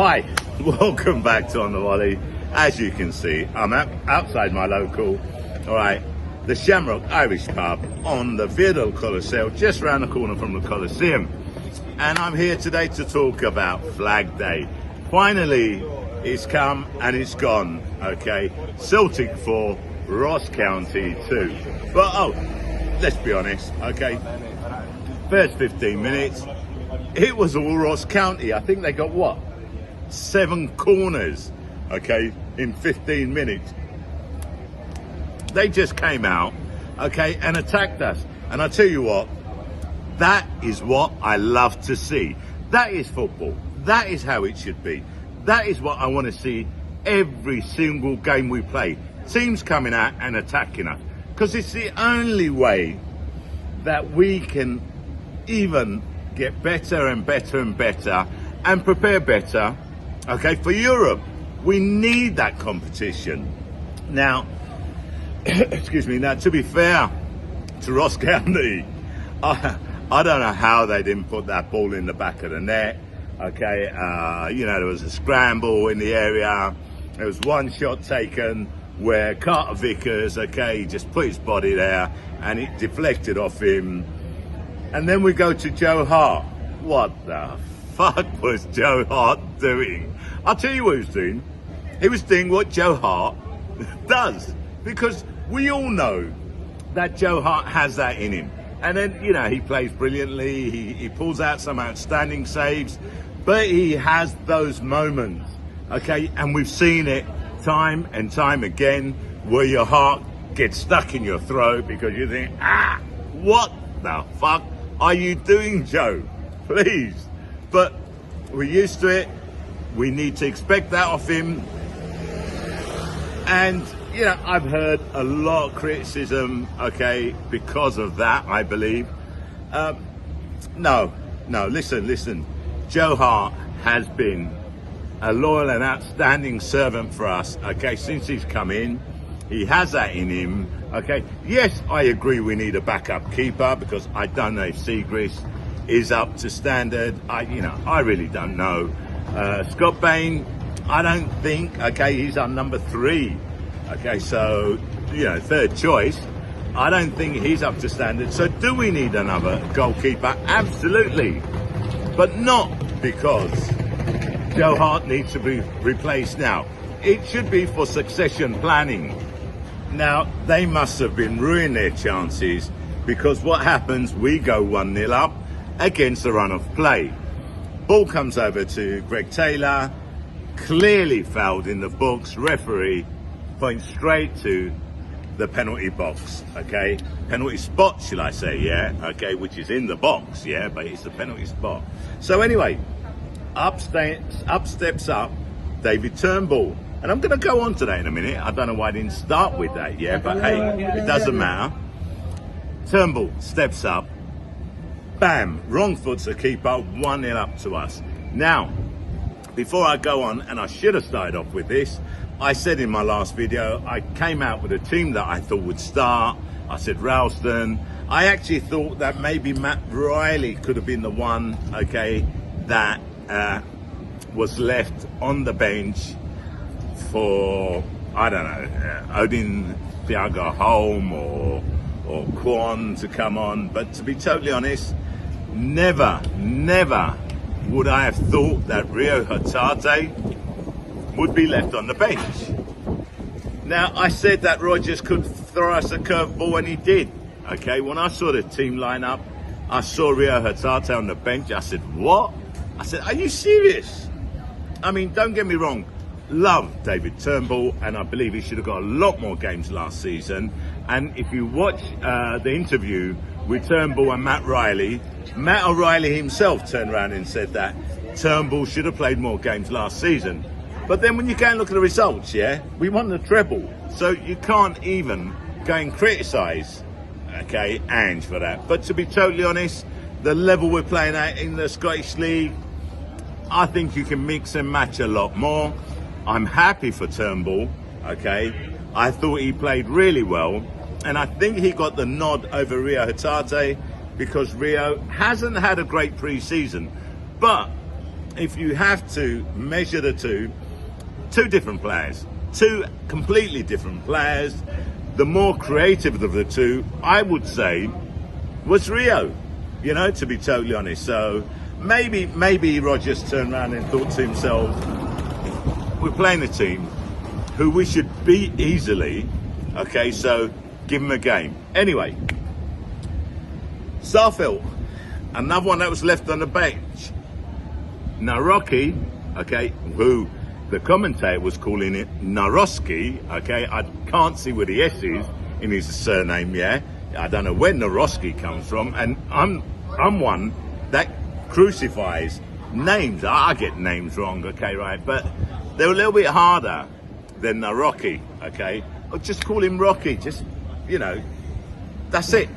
Hi, welcome back to On the Volley. As you can see, I'm outside my local, all right, the Shamrock Irish Pub on the Via del Colosseo, just around the corner from the Colosseum. And I'm here today to talk about Flag Day. Finally, it's come and it's gone, okay? Celtic 4, Ross County 2. But, let's be honest, okay? First 15 minutes, it was all Ross County. I think they got, 7 corners, okay, in 15 minutes. They just came out, okay, and attacked us. And I tell you what, that is what I love to see. That is football. That is how it should be. That is what I want to see every single game we play. Teams coming out and attacking us. Because it's the only way that we can even get better and better and better and prepare better, okay, for Europe. We need that competition. Now, excuse me, now to be fair to Ross County, I don't know how they didn't put that ball in the back of the net, okay. There was a scramble in the area. There was one shot taken where Carter Vickers, okay, just put his body there and it deflected off him. And then we go to Joe Hart. What the fuck was Joe Hart doing? I'll tell you what he was doing. He was doing what Joe Hart does. Because we all know that Joe Hart has that in him. And then, he plays brilliantly. He pulls out some outstanding saves. But he has those moments, okay? And we've seen it time and time again where your heart gets stuck in your throat because you think, what the fuck are you doing, Joe? Please. But we're used to it. We need to expect that of him. And, I've heard a lot of criticism, okay, because of that, I believe. No, listen. Joe Hart has been a loyal and outstanding servant for us, okay, since he's come in. He has that in him, okay. Yes, I agree we need a backup keeper because I don't know if Segrist is up to standard. I really don't know. Scott Bain, I don't think, okay, he's our number 3. Okay, so, third choice. I don't think he's up to standard. So do we need another goalkeeper? Absolutely. But not because Joe Hart needs to be replaced now. It should be for succession planning. Now, they must have been ruining their chances because what happens, we go 1-0 up against the run of play. Ball comes over to Greg Taylor, clearly fouled in the books. Referee points straight to the penalty box, okay? Penalty spot, shall I say, yeah? Okay, which is in the box, yeah? But it's the penalty spot. So anyway, up steps David Turnbull. And I'm going to go on to that in a minute. I don't know why I didn't start with that, yeah? But hey, it doesn't matter. Turnbull steps up. Bam, wrong foot's the keeper, 1-0 up to us. Now, before I go on, and I should have started off with this, I said in my last video, I came out with a team that I thought would start. I said Ralston. I actually thought that maybe Matt Riley could have been the one, okay, that was left on the bench for, I don't know, Odin Thiago Holm or Kwon to come on. But to be totally honest, never would I have thought that Rio Hatate would be left on the bench. Now, I said that Rodgers could throw us a curveball, and he did. Okay, when I saw the team line up, I saw Rio Hatate on the bench. I said, what? I said, are you serious? I mean, don't get me wrong. Love David Turnbull, and I believe he should have got a lot more games last season. And if you watch the interview with Turnbull and Matt O'Reilly himself turned around and said that Turnbull should have played more games last season. But then when you go and look at the results, yeah, we won the treble. So you can't even go and criticise, okay, Ange for that. But to be totally honest, the level we're playing at in the Scottish League, I think you can mix and match a lot more. I'm happy for Turnbull, okay. I thought he played really well. And I think he got the nod over Rio Hatate because Rio hasn't had a great pre-season. But if you have to measure the two different players, two completely different players. The more creative of the two, I would say, was Rio, you know, to be totally honest. So maybe Rodgers turned around and thought to himself, we're playing a team who we should beat easily, okay, so give him a game. Anyway, Starfelt, another one that was left on the bench. Naroki, okay, who the commentator was calling it Naroski, okay, I can't see where the S is in his surname, yeah. I don't know where Naroski comes from, and I'm one that crucifies names. I get names wrong, okay, right, but they're a little bit harder than Naroki, okay. Or just call him Rocky, just, you know, that's it.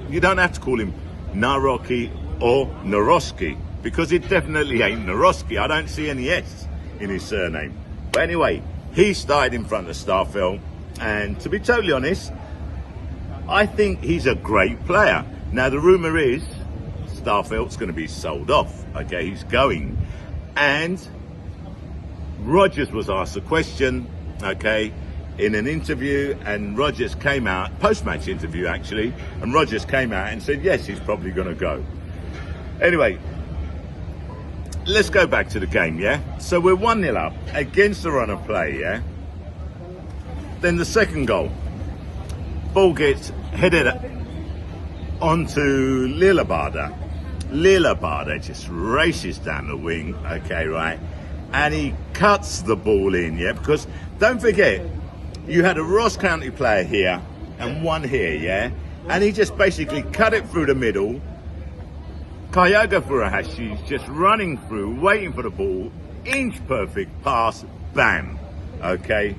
You don't have to call him Naroki or Naroski, because it definitely ain't Naroski. I don't see any S in his surname. But anyway, he started in front of Starfelt, and to be totally honest, I think he's a great player. Now the rumour is Starfelt's going to be sold off, okay, he's going. And Rodgers was asked a question, okay, in an interview, and Rodgers came out, post-match interview actually, and Rodgers came out and said yes, he's probably going to go. Anyway, let's go back to the game, yeah? So we're 1-0 up against the run of play, yeah? Then the second goal, ball gets headed onto Lillabada. Lillabada just races down the wing, okay, right? And he cuts the ball in, yeah? Because don't forget, you had a Ross County player here and one here, yeah? And he just basically cut it through the middle. Kyogo Furuhashi's just running through, waiting for the ball, inch perfect pass, bam, okay?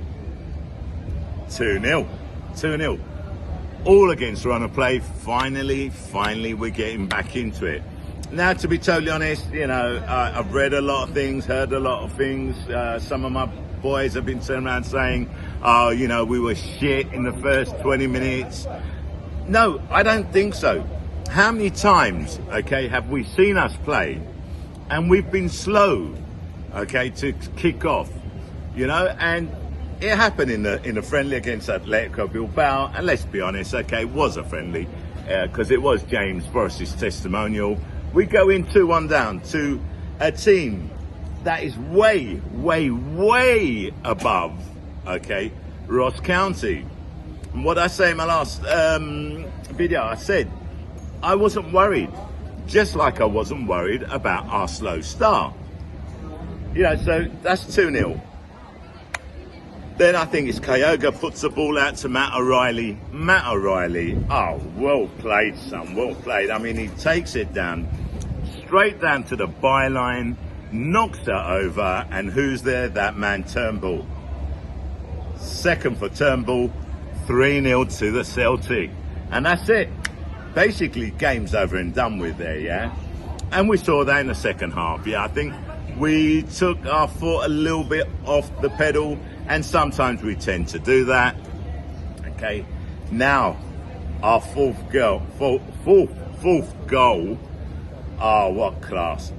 2-0, 2-0. All against run of play. Finally, we're getting back into it. Now, to be totally honest, you know, I've read a lot of things, heard a lot of things. Some of my boys have been turning around saying, oh, you know, we were shit in the first 20 minutes. No, I don't think so. How many times, okay, have we seen us play and we've been slow, okay, to kick off, you know? And it happened in the friendly against Atletico Bilbao, and let's be honest, okay, it was a friendly, because it was James Forrest's testimonial. We go in 2-1 down to a team that is way above, okay, Ross County. And what I say in my last video, I said I wasn't worried, just like I wasn't worried about our slow start. You know, so that's 2-0. Then I think it's Kyogo puts the ball out to Matt O'Reilly. Matt O'Reilly, oh, well played, son, well played. I mean, he takes it down, straight down to the byline, knocks it over, and who's there? That man, Turnbull. Second for Turnbull, 3-0 to the Celtic. And that's it. Basically, game's over and done with there, yeah? And we saw that in the second half, yeah? I think we took our foot a little bit off the pedal, and sometimes we tend to do that. Okay, now our fourth goal. Oh, what class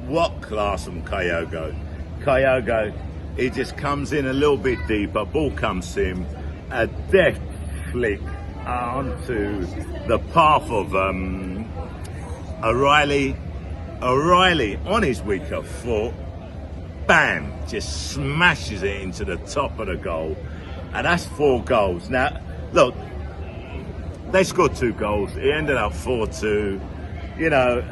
from Kyogo. Kyogo, he just comes in a little bit deeper, ball comes to him, a deft flick onto the path of O'Reilly. O'Reilly on his weaker foot, bam, just smashes it into the top of the goal. And that's 4 goals. Now, look, they scored 2 goals. It ended up 4-2. You know,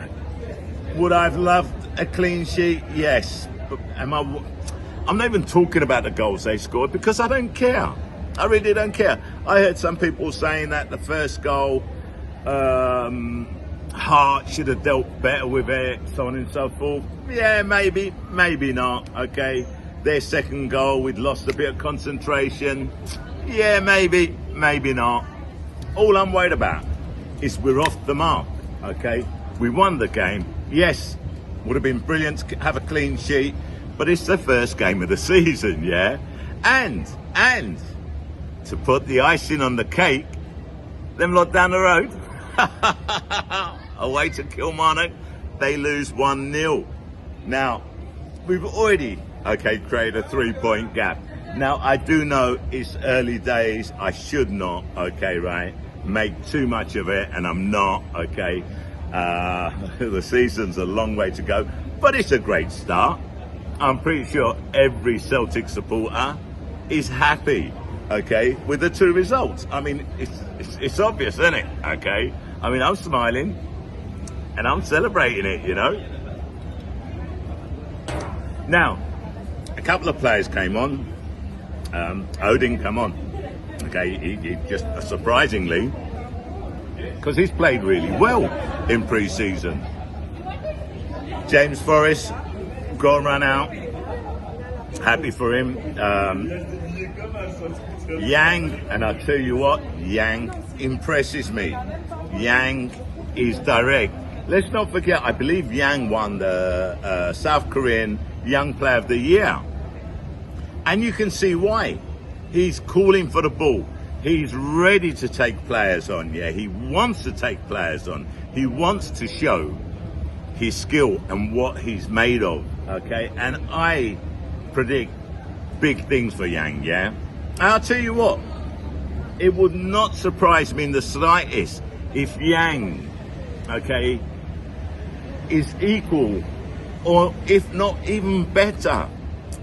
would I have loved a clean sheet? Yes. But I'm not even talking about the goals they scored, because I don't care. I really don't care. I heard some people saying that the first goal, Hart should have dealt better with it, so on and so forth. Yeah, maybe not, okay. Their second goal, we'd lost a bit of concentration. Yeah, maybe not. All I'm worried about is we're off the mark, okay. We won the game. Yes, would have been brilliant to have a clean sheet, but it's the first game of the season, yeah. And to put the icing on the cake, them lot down the road, away to Kilmarnock, they lose 1-0. Now, we've already, okay, created a 3-point gap. Now, I do know it's early days. I should not, okay, right, make too much of it, and I'm not, okay. The season's a long way to go, but it's a great start. I'm pretty sure every Celtic supporter is happy, okay, with the 2 results. I mean, it's obvious, isn't it? Okay. I mean, I'm smiling and I'm celebrating it, you know. Now, a couple of players came on. Odin come on. Okay, he just surprisingly, because he's played really well in pre-season. James Forrest got run out. Happy for him. Yang, and I'll tell you what, Yang impresses me. Yang is direct. Let's not forget, I believe Yang won the South Korean Young Player of the Year. And you can see why. He's calling for the ball. He's ready to take players on, yeah. He wants to take players on. He wants to show his skill and what he's made of, okay? And I predict big things for Yang, yeah? And I'll tell you what, it would not surprise me in the slightest if Yang, okay, is equal or if not even better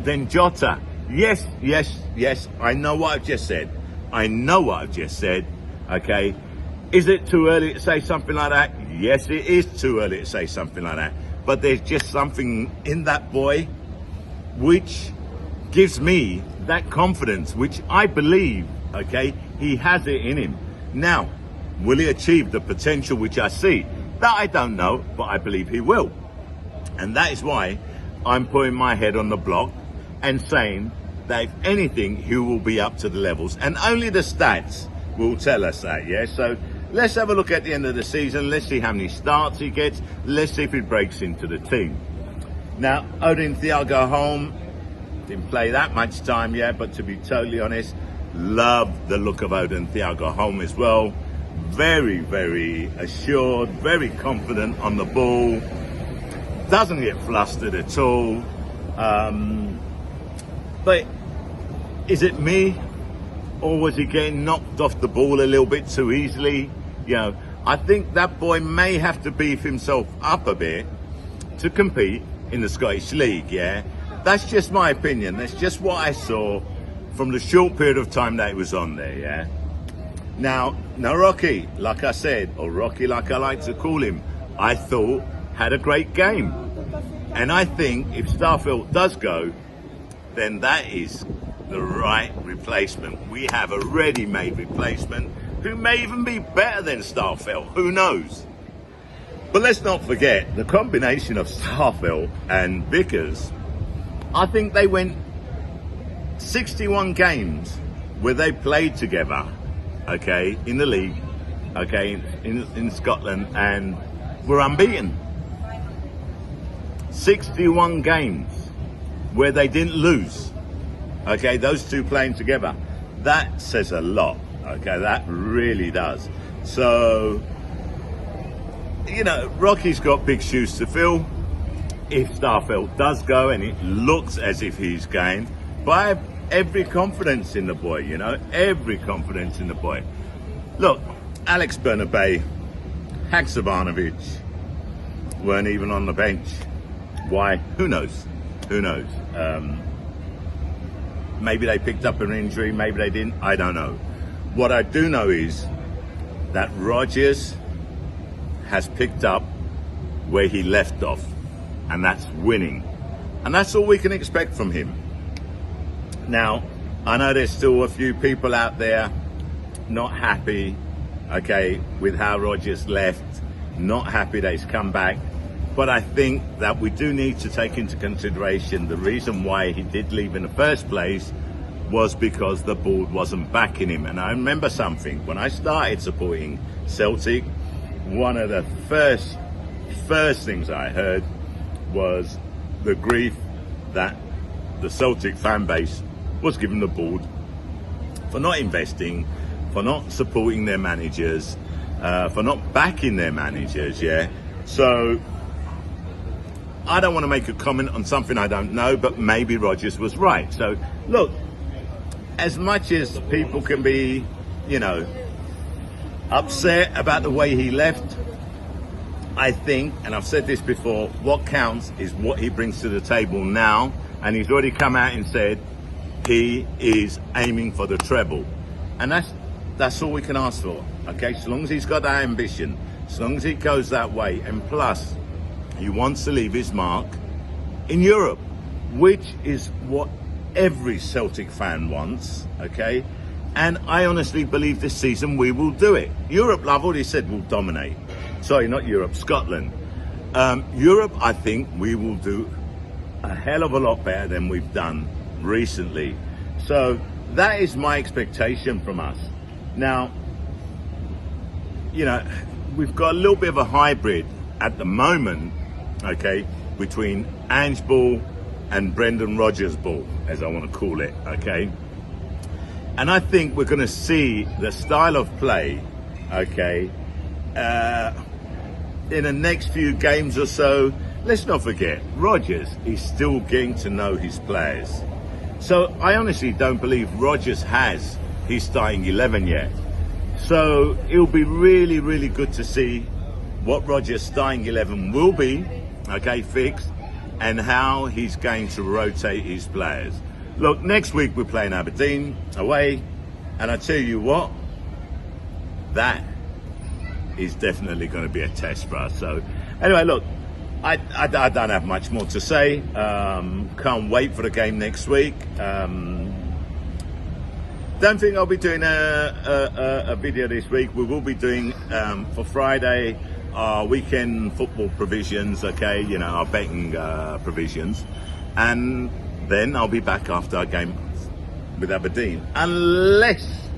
than Jota. Yes, yes, yes, I know what I've just said. I know what I've just said, okay? Is it too early to say something like that? Yes, it is too early to say something like that. But there's just something in that boy which gives me that confidence, which I believe, okay, he has it in him. Now, will he achieve the potential which I see? That I don't know, but I believe he will. And that is why I'm putting my head on the block and saying that if anything, he will be up to the levels. And only the stats will tell us that, yeah? So let's have a look at the end of the season. Let's see how many starts he gets. Let's see if he breaks into the team. Now, Odin Thiago Holm didn't play that much time yet, but to be totally honest, love the look of Odin Thiago Holm as well. Very, very assured, very confident on the ball. Doesn't get flustered at all. But is it me, or was he getting knocked off the ball a little bit too easily? You know, I think that boy may have to beef himself up a bit to compete in the Scottish League, yeah? That's just my opinion. That's just what I saw from the short period of time that he was on there, yeah? Now Rocky, like I said, or Rocky like I like to call him, I thought had a great game. And I think if Starfelt does go, then that is the right replacement. We have a ready-made replacement who may even be better than Starfelt. Who knows? But let's not forget the combination of Starfelt and Vickers. I think they went 61 games where they played together, okay, in the league, okay, in Scotland, and were unbeaten. 61 games where they didn't lose, okay, those two playing together. That says a lot, okay, that really does. So, you know, Rocky's got big shoes to fill. If Starfelt does go, and it looks as if he's going, but I have every confidence in the boy, you know, every confidence in the boy. Look, Alex Bernabei, Haksabanovic weren't even on the bench. Why? Who knows? Who knows? Maybe they picked up an injury, maybe they didn't, I don't know. What I do know is that Rodgers has picked up where he left off, and that's winning. And that's all we can expect from him. Now, I know there's still a few people out there not happy, okay, with how Rodgers left, not happy that he's come back. But I think that we do need to take into consideration the reason why he did leave in the first place was because the board wasn't backing him. And I remember something, when I started supporting Celtic, one of the first things I heard was the grief that the Celtic fan base was giving the board for not investing, for not supporting their managers, for not backing their managers, yeah? So I don't want to make a comment on something I don't know, but maybe Rodgers was right. So, look, as much as people can be, upset about the way he left, I think, and I've said this before, what counts is what he brings to the table now. And he's already come out and said he is aiming for the treble. And that's all we can ask for, okay? So long as he's got that ambition, as long as it goes that way, and plus, he wants to leave his mark in Europe, which is what every Celtic fan wants, okay? And I honestly believe this season we will do it. Europe, I've already said, will dominate. Sorry, not Europe, Scotland. Europe, I think we will do a hell of a lot better than we've done recently. So that is my expectation from us. Now, we've got a little bit of a hybrid at the moment, okay, between Ange Ball and Brendan Rodgers Ball, as I want to call it, okay? And I think we're going to see the style of play, okay, in the next few games or so. Let's not forget, Rodgers is still getting to know his players. So I honestly don't believe Rodgers has his starting 11 yet. So it'll be really, really good to see what Rodgers' starting 11 will be, okay, fixed, and how he's going to rotate his players. Look, next week we're playing Aberdeen away, and I tell you what, that is definitely going to be a test for us. So anyway, look, I don't have much more to say. Can't wait for the game next week. Don't think I'll be doing a video this week. We will be doing, for Friday, our weekend football provisions, okay, our betting provisions. And then I'll be back after our game with Aberdeen. Unless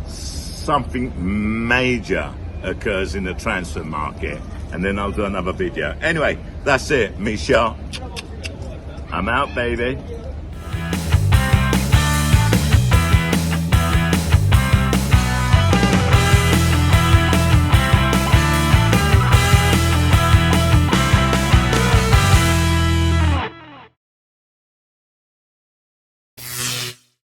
something major occurs in the transfer market. And then I'll do another video. Anyway, that's it, Michelle. I'm out, baby.